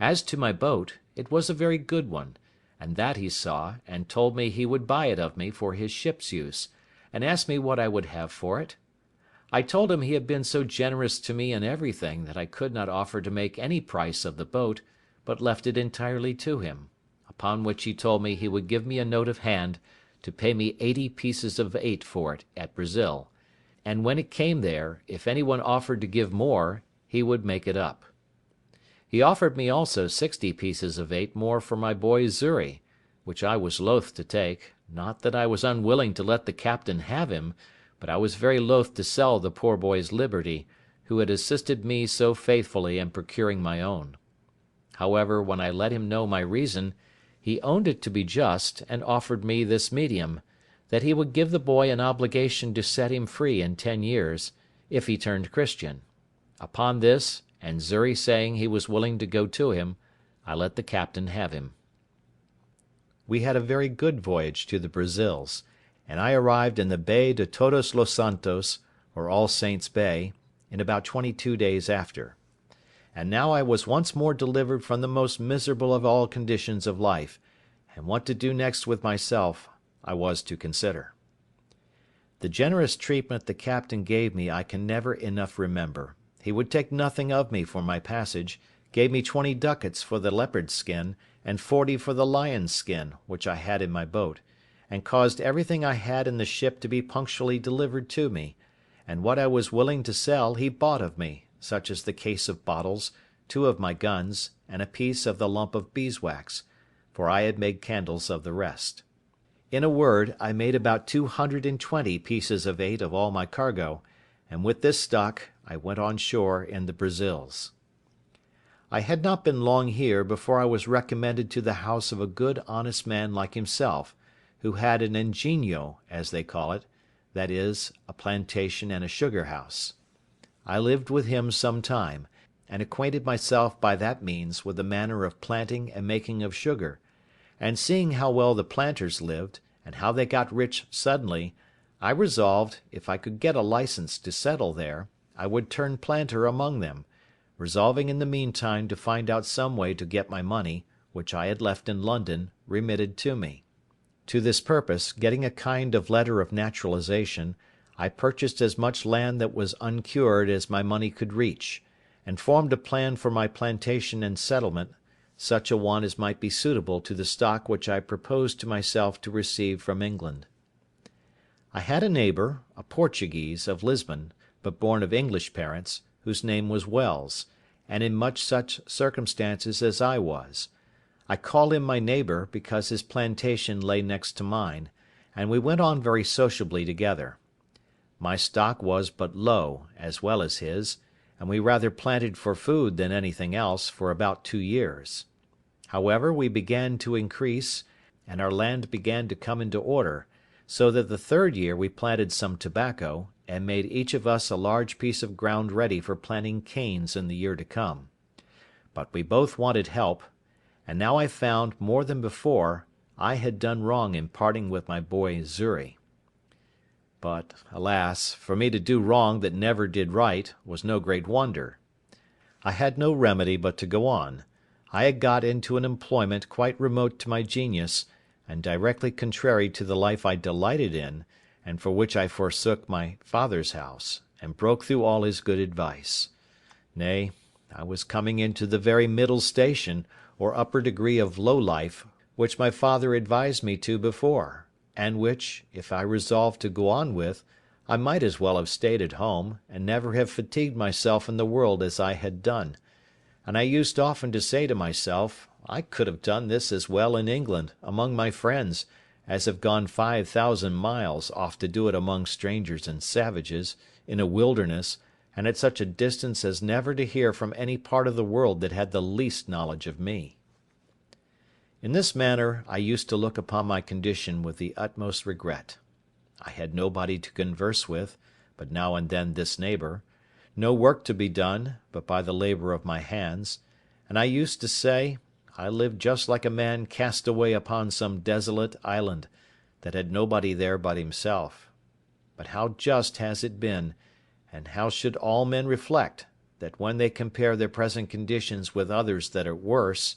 As to my boat, it was a very good one, and that he saw, and told me he would buy it of me for his ship's use, and asked me what I would have for it. I told him he had been so generous to me in everything that I could not offer to make any price of the boat, but left it entirely to him; upon which he told me he would give me a note of hand to pay me 80 pieces of eight for it at Brazil, and when it came there, if any one offered to give more, he would make it up. He offered me also 60 pieces of eight more for my boy Xury, which I was loath to take, not that I was unwilling to let the captain have him, but I was very loath to sell the poor boy's liberty, who had assisted me so faithfully in procuring my own. However, when I let him know my reason, he owned it to be just, and offered me this medium, that he would give the boy an obligation to set him free in 10 years, if he turned Christian. Upon this, and Xury saying he was willing to go to him, I let the captain have him. We had a very good voyage to the Brazils, and I arrived in the Bay de Todos los Santos, or All Saints' Bay, in about 22 days after. And now I was once more delivered from the most miserable of all conditions of life, and what to do next with myself I was to consider. The generous treatment the captain gave me I can never enough remember. He would take nothing of me for my passage, gave me 20 ducats for the leopard's skin, and 40 for the lion's skin, which I had in my boat, and caused everything I had in the ship to be punctually delivered to me, and what I was willing to sell he bought of me, such as the case of bottles, 2 of my guns, and a piece of the lump of beeswax, for I had made candles of the rest. In a word, I made about 220 pieces of eight of all my cargo, and with this stock I went on shore in the Brazils. I had not been long here before I was recommended to the house of a good honest man like himself, who had an ingenio, as they call it, that is, a plantation and a sugar house. I lived with him some time, and acquainted myself by that means with the manner of planting and making of sugar, and seeing how well the planters lived, and how they got rich suddenly, I resolved, if I could get a license to settle there, I would turn planter among them, resolving in the meantime to find out some way to get my money, which I had left in London, remitted to me. To this purpose, getting a kind of letter of naturalization, I purchased as much land that was uncured as my money could reach, and formed a plan for my plantation and settlement, such a one as might be suitable to the stock which I proposed to myself to receive from England. I had a neighbour, a Portuguese, of Lisbon, but born of English parents, whose name was Wells, and in much such circumstances as I was. I call him my neighbour, because his plantation lay next to mine, and we went on very sociably together. My stock was but low, as well as his, and we rather planted for food than anything else for about 2 years. However, we began to increase, and our land began to come into order, so that the 3rd year we planted some tobacco, and made each of us a large piece of ground ready for planting canes in the year to come. But we both wanted help, and now I found, more than before, I had done wrong in parting with my boy Xury. But, alas, for me to do wrong that never did right was no great wonder. I had no remedy but to go on. I had got into an employment quite remote to my genius, and directly contrary to the life I delighted in, and for which I forsook my father's house, and broke through all his good advice. Nay, I was coming into the very middle station, or upper degree of low life, which my father advised me to before, and which, if I resolved to go on with, I might as well have stayed at home, and never have fatigued myself in the world as I had done; and I used often to say to myself, I could have done this as well in England, among my friends, as have gone 5,000 miles off to do it among strangers and savages, in a wilderness, and at such a distance as never to hear from any part of the world that had the least knowledge of me. In this manner I used to look upon my condition with the utmost regret. I had nobody to converse with, but now and then this neighbour; no work to be done, but by the labour of my hands; and I used to say, I lived just like a man cast away upon some desolate island, that had nobody there but himself. But how just has it been, and how should all men reflect, that when they compare their present conditions with others that are worse,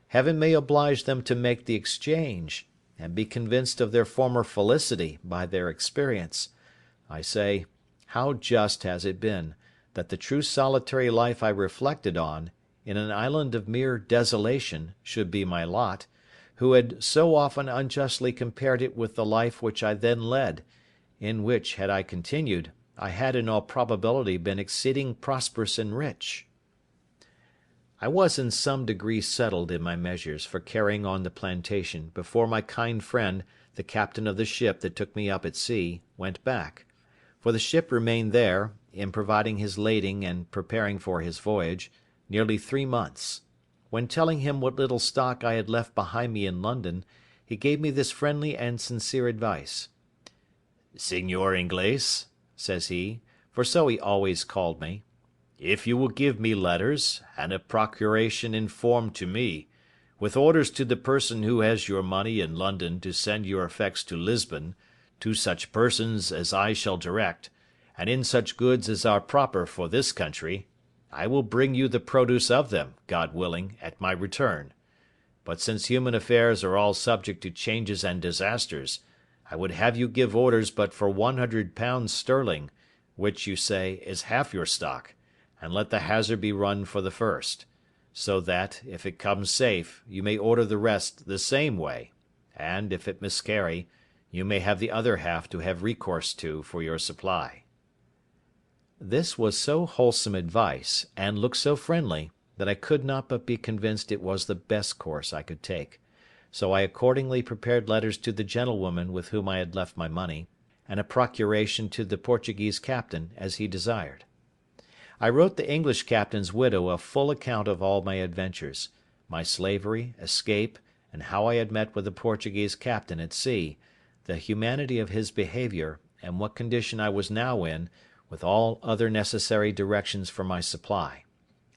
Heaven may oblige them to make the exchange, and be convinced of their former felicity by their experience. I say, how just has it been, that the true solitary life I reflected on, in an island of mere desolation, should be my lot, who had so often unjustly compared it with the life which I then led, in which, had I continued, I had in all probability been exceeding prosperous and rich. I was in some degree settled in my measures for carrying on the plantation before my kind friend, the captain of the ship that took me up at sea, went back; for the ship remained there, in providing his lading and preparing for his voyage, nearly 3 months; when telling him what little stock I had left behind me in London, he gave me this friendly and sincere advice: "Señor Inglés," says he, for so he always called me, "if you will give me letters, and a procuration in form to me, with orders to the person who has your money in London to send your effects to Lisbon, to such persons as I shall direct, and in such goods as are proper for this country, I will bring you the produce of them, God willing, at my return. But since human affairs are all subject to changes and disasters, I would have you give orders but for £100 sterling, which, you say, is half your stock, and let the hazard be run for the first; so that, if it comes safe, you may order the rest the same way, and, if it miscarry, you may have the other half to have recourse to for your supply." This was so wholesome advice, and looked so friendly, that I could not but be convinced it was the best course I could take; so I accordingly prepared letters to the gentlewoman with whom I had left my money, and a procuration to the Portuguese captain, as he desired. I wrote the English captain's widow a full account of all my adventures, my slavery, escape, and how I had met with the Portuguese captain at sea, the humanity of his behaviour, and what condition I was now in, with all other necessary directions for my supply;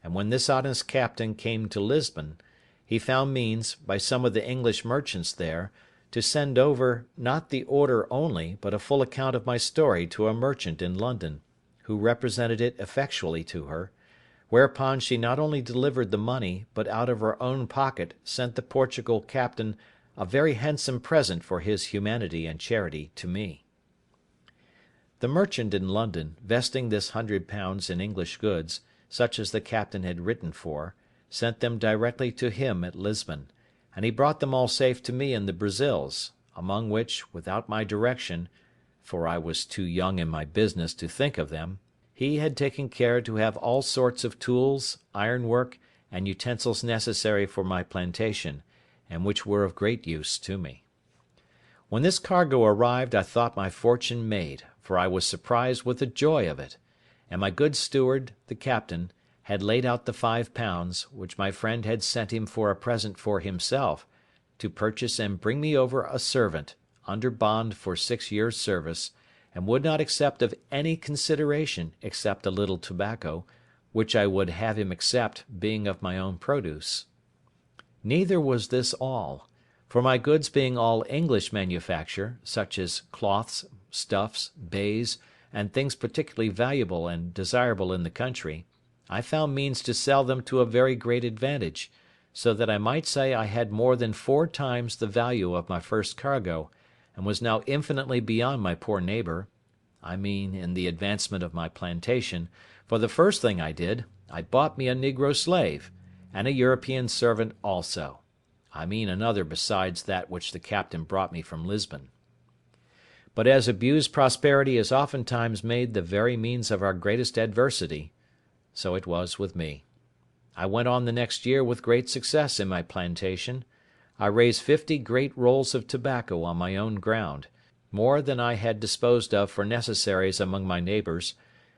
and when this honest captain came to Lisbon, he found means, by some of the English merchants there, to send over, not the order only, but a full account of my story to a merchant in London, who represented it effectually to her; whereupon she not only delivered the money, but out of her own pocket sent the Portugal captain a very handsome present for his humanity and charity to me. The merchant in London, vesting this £100 in English goods, such as the captain had written for, sent them directly to him at Lisbon, and he brought them all safe to me in the Brazils, among which, without my direction, for I was too young in my business to think of them, he had taken care to have all sorts of tools, ironwork, and utensils necessary for my plantation, and which were of great use to me. When this cargo arrived I thought my fortune made, for I was surprised with the joy of it; and my good steward, the captain, had laid out the £5, which my friend had sent him for a present for himself, to purchase and bring me over a servant, under bond for 6 years' service, and would not accept of any consideration except a little tobacco, which I would have him accept, being of my own produce. Neither was this all; for my goods being all English manufacture, such as cloths, stuffs, baize, and things particularly valuable and desirable in the country, I found means to sell them to a very great advantage, so that I might say I had more than 4 times the value of my first cargo, and was now infinitely beyond my poor neighbour, I mean in the advancement of my plantation; for the first thing I did, I bought me a negro slave, and a European servant also; I mean another besides that which the captain brought me from Lisbon. But as abused prosperity is oftentimes made the very means of our greatest adversity, so it was with me. I went on the next year with great success in my plantation. I raised 50 great rolls of tobacco on my own ground, more than I had disposed of for necessaries among my neighbours;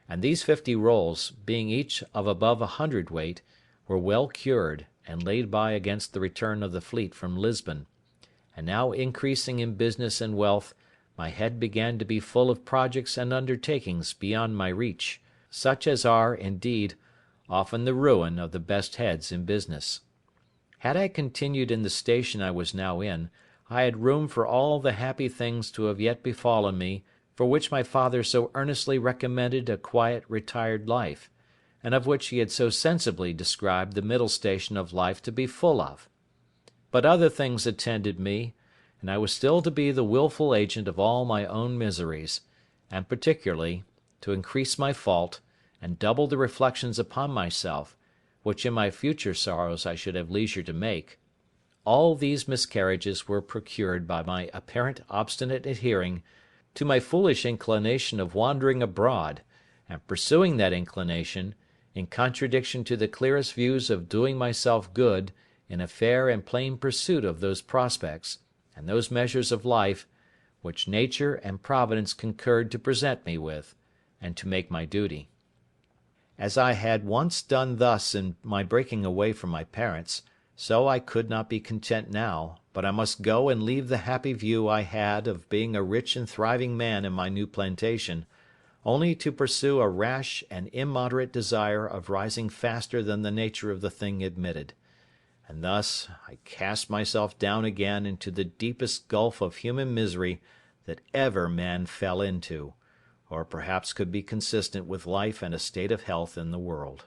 and these 50 rolls, being each of above 100 weight, were well cured, and laid by against the return of the fleet from Lisbon; and now increasing in business and wealth, my head began to be full of projects and undertakings beyond my reach, such as are, indeed, often the ruin of the best heads in business. Had I continued in the station I was now in, I had room for all the happy things to have yet befallen me for which my father so earnestly recommended a quiet retired life, and of which he had so sensibly described the middle station of life to be full of. But other things attended me, and I was still to be the wilful agent of all my own miseries, and particularly to increase my fault, and double the reflections upon myself, which in my future sorrows I should have leisure to make. All these miscarriages were procured by my apparent obstinate adhering to my foolish inclination of wandering abroad, and pursuing that inclination, in contradiction to the clearest views of doing myself good in a fair and plain pursuit of those prospects, and those measures of life, which nature and Providence concurred to present me with, and to make my duty. As I had once done thus in my breaking away from my parents, so I could not be content now, but I must go and leave the happy view I had of being a rich and thriving man in my new plantation, only to pursue a rash and immoderate desire of rising faster than the nature of the thing admitted. And thus I cast myself down again into the deepest gulf of human misery that ever man fell into, or perhaps could be consistent with life and a state of health in the world.